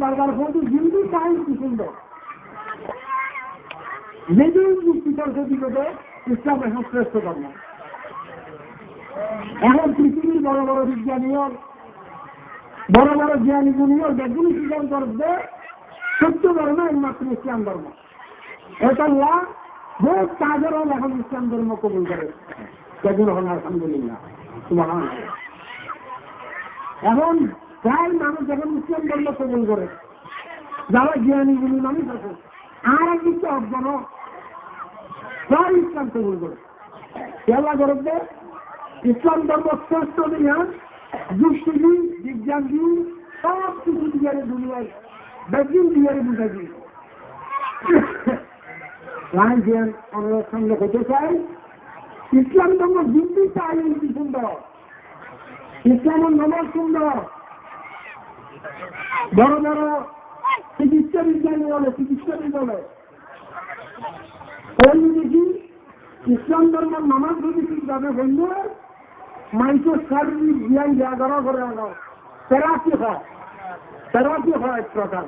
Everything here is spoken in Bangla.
বারবার বলতে হিন্দু সায়েন্স কি সুন্দর নিজেই যুক্তি করতে দিকে ইসলাম এখন শ্রেষ্ঠ ধর্ম। এখন পৃথিবীর বড় বড় বিজ্ঞানীও বড় বড় জ্ঞানী গুণীয় যেগুলি স্বীকার করবে সত্য ধর্ম একমাত্র ইসলাম ধর্ম। এটা বহুত কাজেরও এখন ইসলাম ধর্ম কবুল করে সেগুলো হল আলহামদুলিল্লাহ সুবহানাল্লাহ। এখন প্রায় মানুষ এখন ইসলাম ধর্ম কবুল করে যারা জ্ঞানী গুণী মানুষ আছে আর কিছু অর্জন প্রায় ইসলাম কবুল করে খেলা করবে ইসলাম ধর্ম শ্রেষ্ঠ বিজ্ঞান যুক্তিবিদ বিজ্ঞানবিদ সব কিছু দিয়ে দুনিয়ায় বেদিন দিয়ে বুঝে দিই জ্ঞান আমরা সঙ্গে হতে চাই ইসলাম ধর্ম দিল্লি চাই কি সুন্দর ইসলামের নামাজ সুন্দর বড় বড় চিকিৎসা বিজ্ঞানী বলে চিকিৎসাবিদ বলে ওই দেখি ইসলাম ধর্মের নামাজ যদি ঠিকভাবে বললে মানুষের শারীরিক জ্ঞান জাগরা করে থেরাপি হয় এক প্রকার